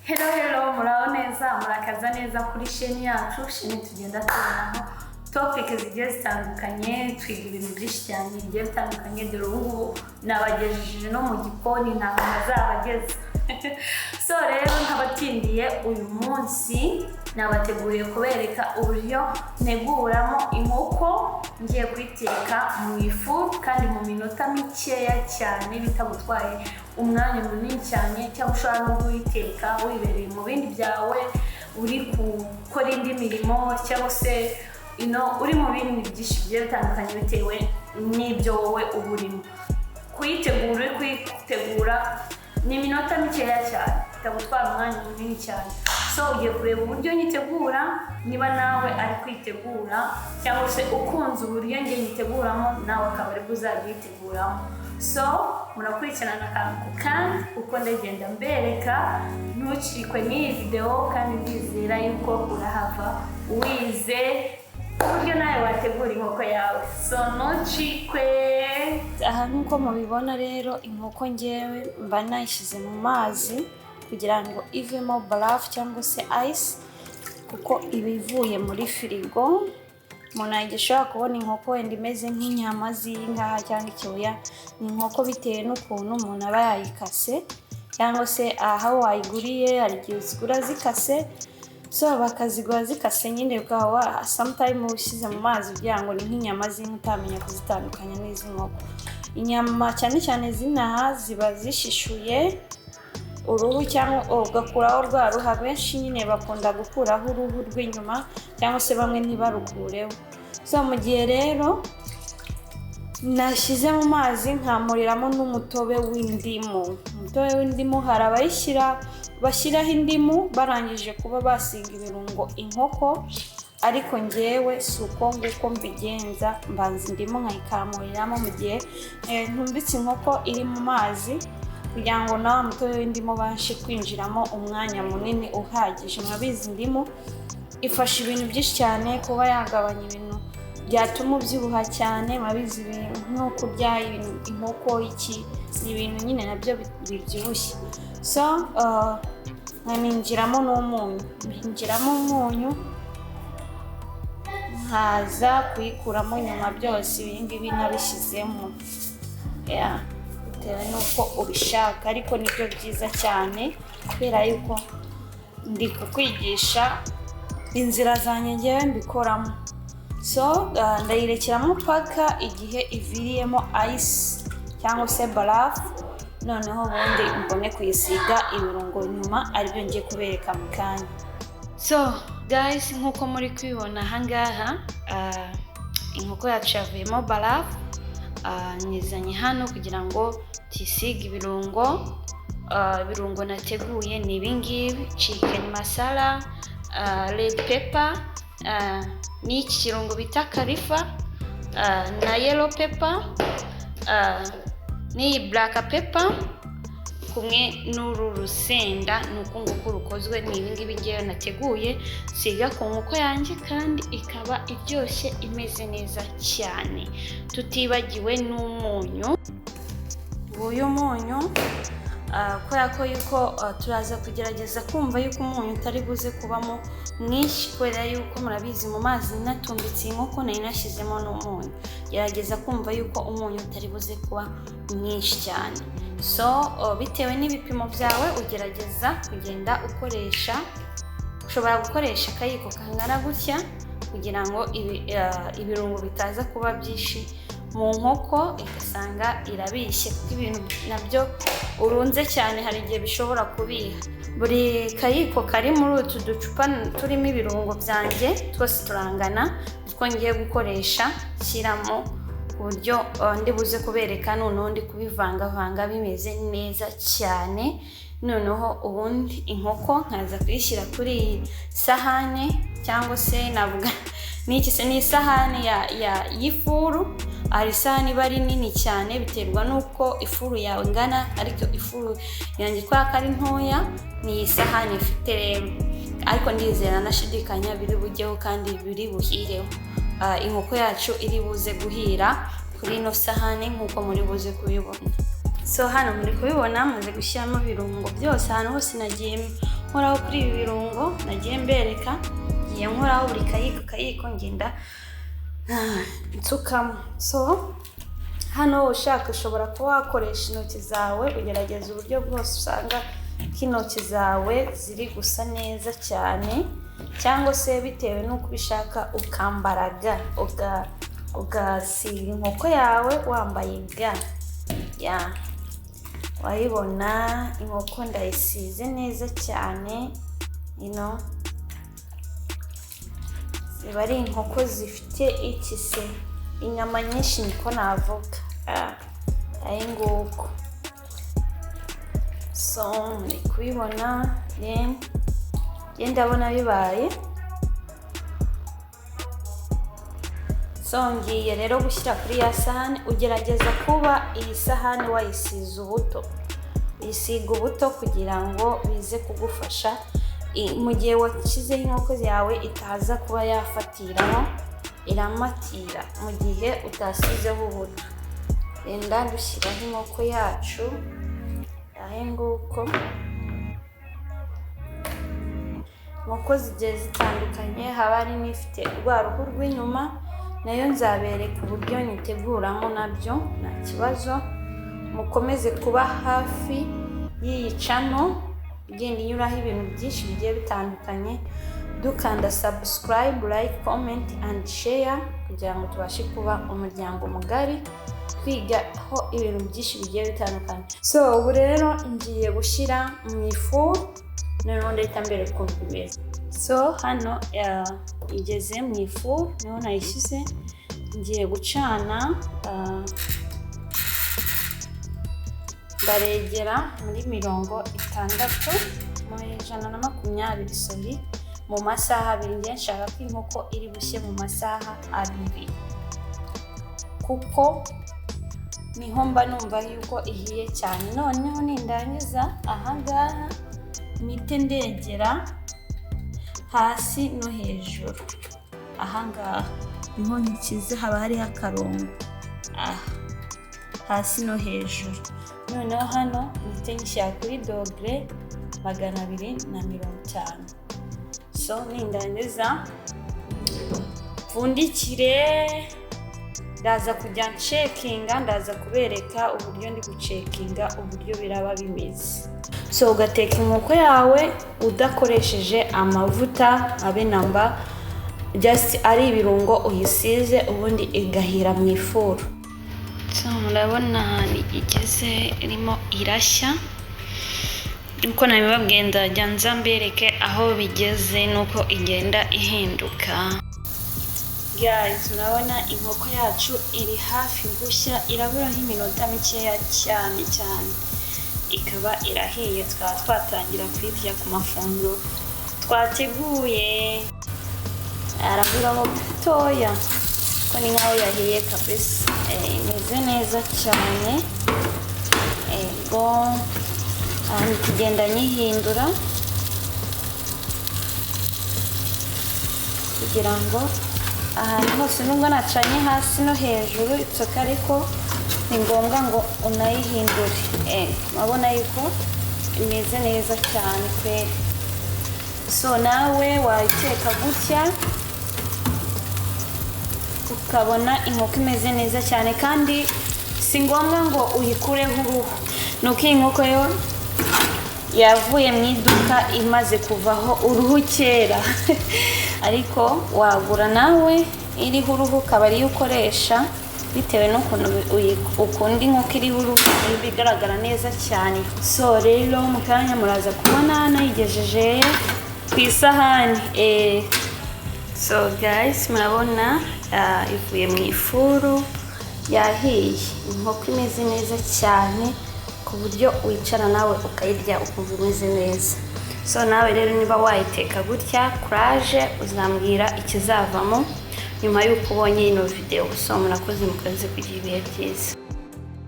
Hello, muraho neza, murakaza neza kuri sheni yacu. Sheni tugenda tubonaho topic zigiye zitandukanye, twiga ibintu byinshi cyane bigiye bitandukanye. Dore ubu nabagejeje no mu gikoni ntabwo nazabageze. So rero ntabatindiye, uyu munsi nabateguriye kubereka uburyo nteguramo inkoko ngiye kuyiteka mu ifu kandi mu minota mikeya cyane bitagutwaye umwanya munini cyane, cyangwa ushobora no kuyiteka wibereye mu bindi byawe, uri gukora indi mirimo, cyangwa se uri mu bindi byinshi bigiye bitandukanye bitewe n'ibyo wowe uba urimo. Kuyitegura ni iminota mikeya cyane, bitagutwara umwanya munini cyane. So ugiye kureba uburyo nyitegura, niba nawe ari kwitegura cyangwa se ukunze uburyo njye nyiteguramo, nawe akaba ari bwo uzayiteguramo. So murakurikirana akantu kandi uko ndagenda mbereka, ntucikwe n'iyi video kandi ndizera yuko urahava wize uburyo nawe wategura inkoko yawe. So ntucikwe. Aha nk'uko mubibona rero, inkoko ngewe mba nayishyize mu mazi kugira ngo ivemo barafu cyangwa se ice, kuko iba ivuye muri firigo. Umuntu ashobora kubona inkoko wenda imeze nk'inyama z'inka cyangwa ikibuya, ni inkoko bitewe n'ukuntu umuntu aba yayikase, cyangwa se aho wayiguriye hari igihe uzigura zikase. So bakazigura zikase nyine, ukaba sometime ushyize mu mazi kugira ngo ni nk'inyama z'inka utamenya kuzitandukanya n'izi nkoko. Inyama cyane cyane z'inaha ziba zishishuye uruhu, cyangwa ugakuraho rwa ruhu. Benshi nyine bakunda gukuraho uruhu rw'inyuma, cyangwa se bamwe ntibarukureho. So mu gihe rero nashyize mu mazi nkamuriramo n'umutobe w'indimu. Umutobe w'indimu hari bashyiraho indimu barangije kuba basiga ibirungo inkoko, ariko ngewe si uko nguko mbigenza. Mbanza indimu nkayikamuriramo mu gihe ntumbitse inkoko iri mu mazi, kugira ngo nawe umutobe w'indimu ubashe kwinjiramo umwanya munini uhagije. Mwabizi indimu ifasha ibintu byinshi cyane, kuba yagabanya ibintu byatuma ubyibuha cyane. Mwabizi nko kurya inkoko iki ni ibintu nyine nabyo bibyibushye. So nkaninjiramo n'umunyu, mpinjiramo umunyu, nkaza kuyikuramo inyuma byose. Ibi ngibi nabishyizemo bitewe n'uko ubishaka, ariko nibyo byiza cyane kubera yuko ndi kukwigisha inzira zanjye ngewe mbikoramo. So ndayirekeramo paka igihe iviriyemo ice cyangwa se barafu, noneho ubundi mbone kuyisiga ibirungo nyuma, aribyo ngiye kubereka mu kanya. So guys, nk'uko muri kubibona ahangaha, inkoko yacu yavuyemo barafu. Nizanye hano kugira ngo tisige ibirungo. Ibirungo nateguye ni ibingibi: chicken masala, red pepper, n'iki kirungo bita karifa, na yellow pepper, n'iyi black pepper, kumwe n'uru rusenda. Nuko nguko rukozwe. Ni ibingibi ngewe nateguye siga ku nkoko yanjye, kandi ikaba iryoshye imeze neza cyane. Tutibagiwe n'umunyu. Uyu munyu kubera ko yuko turaza kugerageza kumva yuko umunyu utari buze kubamo mwinshi, kubera yuko murabizi mu mazi natumbitse inkoko nari nashyizemo n'umunyu. Gerageza kumva yuko umunyu utari buze kuba mwinshi cyane. So bitewe n'ibipimo byawe ugerageza kugenda ukoresha. Ushobora gukoresha akayiko kangana gutya kugira ngo ibirungo bitaza kuba byinshi mu nkoko igasanga irabishye, kuko ibintu nabyo urunze cyane hari igihe bishobora kubiha. Buri kayiko kari muri utu ducupa turimo ibirungo byanjye twose turangana, two ngiye gukoresha shyiramo ku buryo ndi buze kubereka noneho ndi kubivangavanga bimeze neza cyane. Noneho ubundi inkoko nkaza kuyishyira kuri iyi sahane, cyangwa se navuga n'iki se ni isahani y'ifuru. Hari isahani iba ari nini cyane biterwa n'uko ifuru yawe ingana, ariko ifuru yanjye kwa ari ntoya ni iyi sahani ifite rero. Ariko ndizera nashidikanya biri bujyeho kandi biri buhireho. Inkoko yacu iri buze guhira kuri ino sahani nk'uko muri buze kubibona. So hano muri kubibona maze gushyiramo ibirungo byose, ahantu hose nagiye nkoraho kuri ibi birungo nagiye mbereka, ngiye nkoraho buri kayiko ngenda nsukamo. So hano ushaka ushobora kuba wakoresha intoki zawe, ugerageza uburyo bwose usanga ko intoki zawe ziri gusa neza cyane, cyangwa se bitewe n'uko ubishaka ukambaraga ugasiga inkoko yawe wambaye ga. Wayibona inkoko ndayisize neza cyane, ziba ari inkoko zifite ikise inyama nyinshi niko navuga. Ayi nguko. So muri kubibona ndabona bibaye. So ngiye rero gushyira kuri ya sahani. Ugerageza kuba iyi sahani wayisize ubuto, isiga ubuto kugira ngo bize kugufasha mu gihe washyizeho inkoko yawe itaza kuba yafatiraho, iramatira mu gihe utasizeho ubuto. Renda dushyiraho inkoko yacu ahe nguko. Inkoko zigiye zitandukanye, haba hari n'ifite rwa ruhu rw'inyuma, nayo nzabereka uburyo niteguramo nabyo, nta kibazo. Mukomeze kuba hafi y'iyi channel igenda inyuraho ibintu byinshi bigiye bitandukanye, dukanda subscribe, like, comment and share kugira ngo tubashe kuba umuryango mugari kwigaho ibintu byinshi bigiye bitandukanye. So ubu rero ngiye gushyira mu ifu, noneho ndahita mbere ukuntu bimeze. So hano igeze mu ifu, niho nayishyize. Ngiye gucana, ndaregera muri 60 mu 120, sorry, mu masaha 2. Ngiye nshaka ko inkoko iri bushye mu masaha 2 kuko niho mba numva yuko ihiye cyane. Noneho nindangiza ahangaha mite ndegera hasi no hejuru. Ahangaha niho nkize, haba hariho akarongo hasi no hejuru. Noneho hano mite nyishyira kuri dogere 250. So nindangiza pfundikire, ndaza kujya ncekinga, ndaza kubereka uburyo ndi gucekinga uburyo biraba bimeze. So ugateka inkoko yawe udakoresheje amavuta abe namba, just ari ibirungo uyisize ubundi igahira mu ifuru. So murabona igeze irimo irashya, uko nabibabwiye ndajya nza mbereke aho bigeze nuko igenda ihinduka. Guys, murabona inkoko yacu iri hafi gushya, iraburaho iminota mikeya cyane ikaba irahiye. Twaba twatangira kuyirya ku mafunguro twateguye. Araburaho gatoya ko ni nkaho yahiye kabisa, imeze neza cyane. Ego kugenda nyihindura kugira ngo ahantu hose nubwo nacanye hasi no hejuru itsoka, ariko ni ngombwa ngo unayihindure. Mabona yuko imeze neza cyane kweli. So nawe wayiteka gutya ukabona inkoko imeze neza cyane, kandi si ngombwa ngo uyikureho uruhu. Nuko iyi nkoko yo yavuye mu iduka imaze kuvaho uruhu kera ariko wagura nawe iriho uruhu ukaba ariyo ukoresha bitewe n'ukuntu ukunda inkoko iriho uruhu, bigaragara neza cyane. So rero mu kanya muraza kubona nayigejeje ku isahani. So guys, murabona ivuye mu ifuru yahiye, inkoko imeze neza cyane ku buryo wicara nawe ukayirya ukumva imeze neza. So nawe rero niba wayiteka gutya, courage, uzambwira ikizavamo nyuma y'uko ubonye ino video. So murakoze, mukaze kugira ibihe byiza.